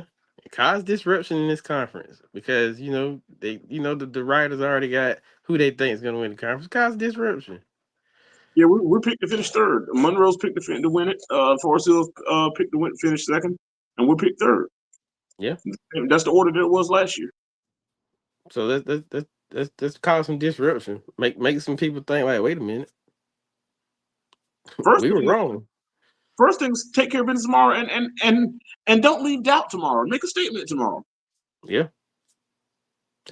Cause disruption in this conference because the writers already got who they think is going to win the conference. Cause disruption. Yeah, we're picked to finish third. Monroe's picked to win it. Forest Hills picked to finish second, and we're picked third. Yeah. That's the order that it was last year. So let's cause some disruption. Make some people think like, wait a minute, First we were thing, wrong. first things, take care of business tomorrow, and don't leave doubt tomorrow. Make a statement tomorrow. Yeah,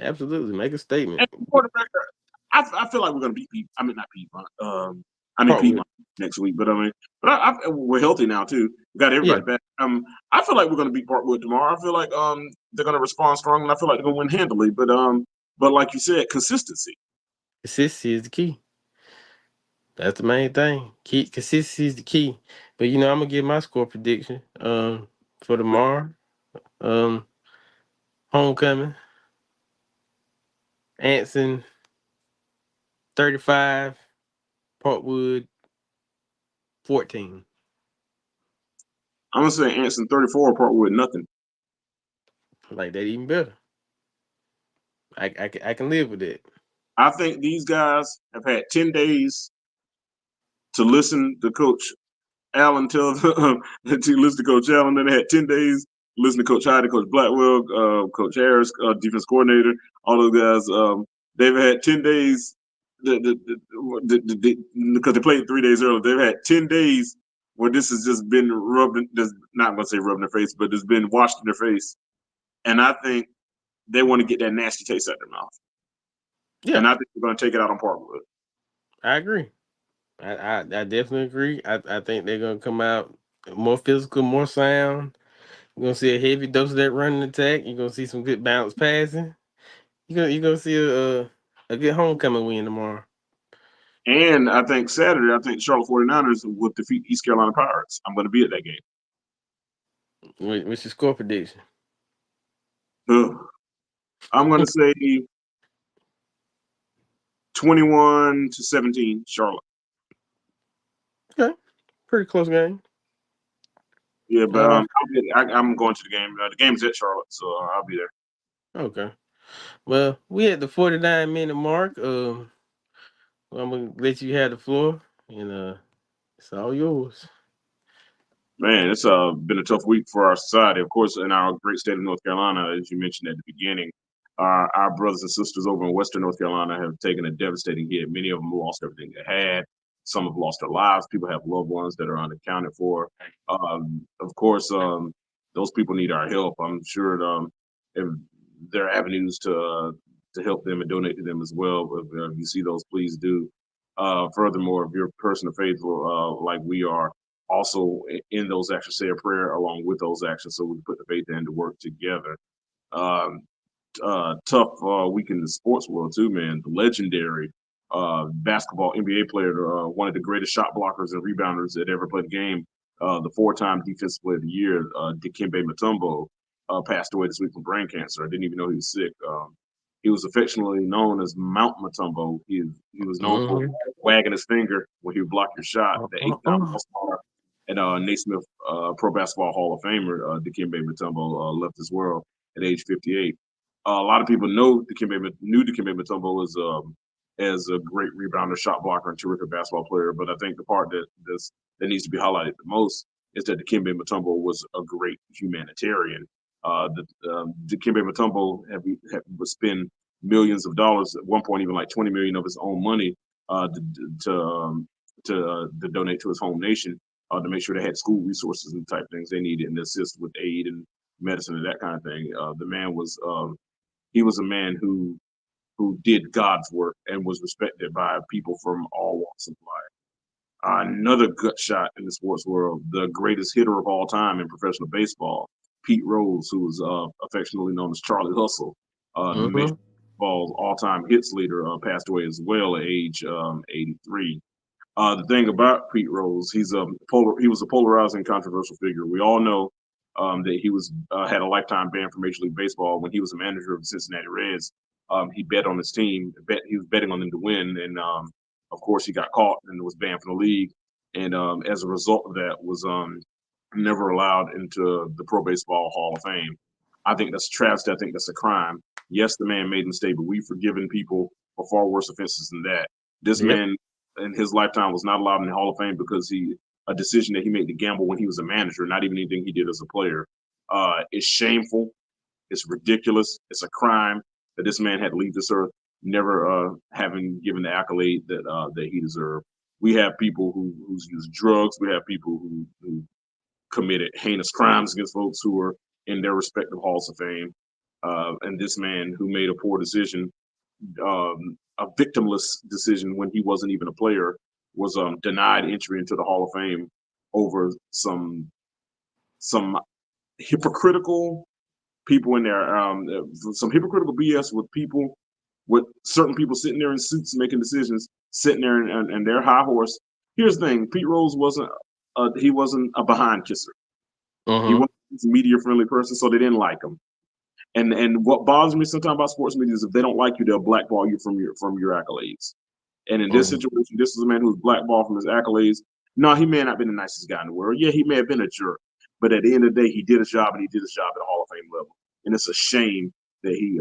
absolutely. Make a statement. And for the record, I feel like we're gonna beat Piedmont. I mean, not Piedmont. Parkwood. Piedmont next week. But we're healthy now too. We got Yeah, everybody back. I feel like we're gonna beat Parkwood tomorrow. I feel like they're gonna respond strong, and I feel like they're gonna win handily. But like you said, consistency. consistency is the key. That's the main thing. Key consistency is the key. But I'm gonna give my score prediction. For tomorrow. Um, homecoming. Anson 35. Parkwood 14. I'm gonna say Anson 34, Parkwood nothing. Like that even better. I can live with it. I think these guys have had 10 days to listen to Coach Allen tell them to listen to Coach Allen. Then they had 10 days to listen to Coach Hyde, Coach Blackwell, Coach Harris, defense coordinator, all those guys. They've had 10 days because they played 3 days earlier. They've had 10 days where this has just been rubbed. Just not going to say rubbed in their face, but it's been washed in their face. And I think they want to get that nasty taste out of their mouth. Yeah, And I think they're going to take it out on Parkwood. I agree. I definitely agree. I think they're gonna come out more physical, more sound. You're gonna see a heavy dose of that running attack. You're gonna see some good bounce passing. You're gonna see a good homecoming win tomorrow. And I think Saturday, I think Charlotte 49ers will defeat East Carolina Pirates. I'm going to be at that game. What's your score prediction? I'm going to say 21-17, Charlotte. Okay, pretty close game. Yeah, but Uh, I'm going to the game. The game's at Charlotte, so I'll be there. okay. Well, we at the 49-minute mark. I'm gonna let you have the floor, and it's all yours. Man, it's been a tough week for our society. Of course, in our great state of North Carolina, as you mentioned at the beginning, our brothers and sisters over in Western North Carolina have taken a devastating hit. Many of them lost everything they had. Some have lost their lives. People have loved ones that are unaccounted for. Of course, those people need our help. I'm sure if there are avenues to help them and donate to them as well. If you see those, please do. Furthermore, if you're a person of faith like we are, also in those actions say a prayer along with those actions so we can put the faith in to work together. Um, tough week in the sports world too, man. The legendary basketball NBA player, one of the greatest shot blockers and rebounders that ever played the game, the four-time Defensive Player of the Year, Dikembe Mutombo, passed away this week from brain cancer. I didn't even know he was sick. He was affectionately known as Mount Mutombo. He was known for Mm-hmm. wagging his finger when he would block your shot. The eight-time Uh-uh. All-Star and Naismith Pro Basketball Hall of Famer Dikembe Mutombo left this world at age 58. A lot of people knew Dikembe Mutombo as a great rebounder, shot blocker, and terrific basketball player. But I think the part that needs to be highlighted the most is that Dikembe Mutombo was a great humanitarian. Dikembe Mutombo would spend millions of dollars at one point, even like 20 million of his own money uh, to to, um, to donate to his home nation to make sure they had school resources and type things they needed and assist with aid and medicine and that kind of thing. The man was he was a man who did God's work and was respected by people from all walks of life. Another gut shot in the sports world, the greatest hitter of all time in professional baseball, Pete Rose, who was affectionately known as Charlie Hustle, the Major Mm-hmm. League Baseball's all-time hits leader, passed away as well at age 83. The thing about Pete Rose, he was a polarizing, controversial figure. We all know that he was had a lifetime ban from Major League Baseball when he was a manager of the Cincinnati Reds. He bet on his team. He was betting on them to win, and of course he got caught and was banned from the league. And as a result of that, was never allowed into the Pro Baseball Hall of Fame. I think that's a travesty. I think that's a crime. Yes, the man made a mistake, but we've forgiven people for far worse offenses than that. This Yep. man in his lifetime was not allowed in the Hall of Fame because he a decision that he made to gamble when he was a manager, not even anything he did as a player. It's shameful. It's ridiculous. It's a crime that this man had to leave this earth, never having given the accolade that he deserved. We have people who use drugs. We have people who committed heinous crimes against folks who are in their respective halls of fame. And this man who made a poor decision, a victimless decision when he wasn't even a player, was denied entry into the Hall of Fame over some hypocritical people in there, some hypocritical BS with people, with certain people sitting there in suits making decisions, sitting there and their high horse. Here's the thing: Pete Rose wasn't a behind kisser. He Mm-hmm. wasn't a media friendly person, so they didn't like him. And what bothers me sometimes about sports media is if they don't like you, they'll blackball you from your accolades. And in this Mm-hmm. situation, this is a man who was blackballed from his accolades. No, he may not have been the nicest guy in the world. Yeah, he may have been a jerk, but at the end of the day, he did his job and he did his job at a Hall of Fame level. And it's a shame that he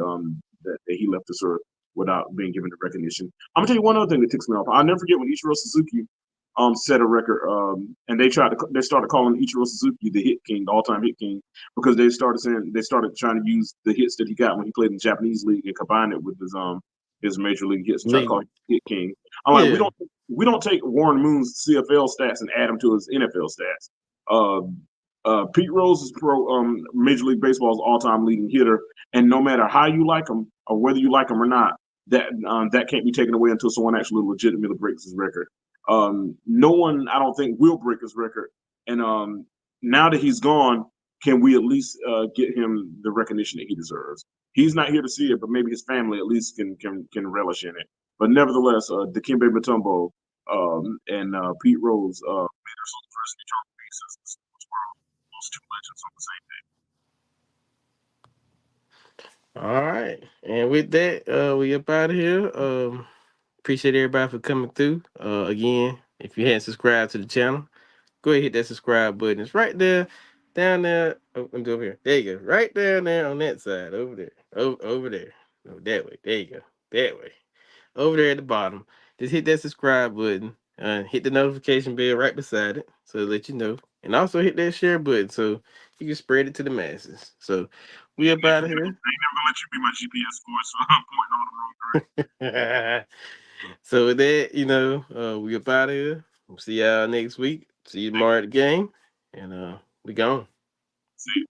left this earth without being given the recognition. I'm gonna tell you one other thing that ticks me off. I'll never forget when Ichiro Suzuki set a record, and they started calling Ichiro Suzuki the hit king, the all time hit king, because they started trying to use the hits that he got when he played in the Japanese league and combine it with his major league hits and try to call League. him hit king. I'm like, Yeah. we don't take Warren Moon's CFL stats and add them to his NFL stats. Uh, Pete Rose is Major League Baseball's all-time leading hitter, and no matter how you like him or whether you like him or not, that can't be taken away until someone actually legitimately breaks his record. No one, I don't think, will break his record. And now that he's gone, can we at least get him the recognition that he deserves? He's not here to see it, but maybe his family at least can relish in it. But nevertheless, Dikembe Mutombo and Pete Rose made their first eternal basis in the sports world. Those two legends on the same day. All right. And with that, we up out of here. Appreciate everybody for coming through. Again, if you hadn't subscribed to the channel, go ahead and hit that subscribe button. It's right there, down there. Oh, let me go over here. There you go. Right down there on that side. Over there. Over there. No, that way. There you go. That way. Over there at the bottom. Just hit that subscribe button. Hit the notification bell right beside it so it'll let you know. And also hit that share button so you can spread it to the masses. So we up out of here. I ain't never gonna let you be my GPS voice pointing on the wrong direction. So with that, we up out of here. We'll see y'all next week. See you tomorrow at the game. And we gone. See,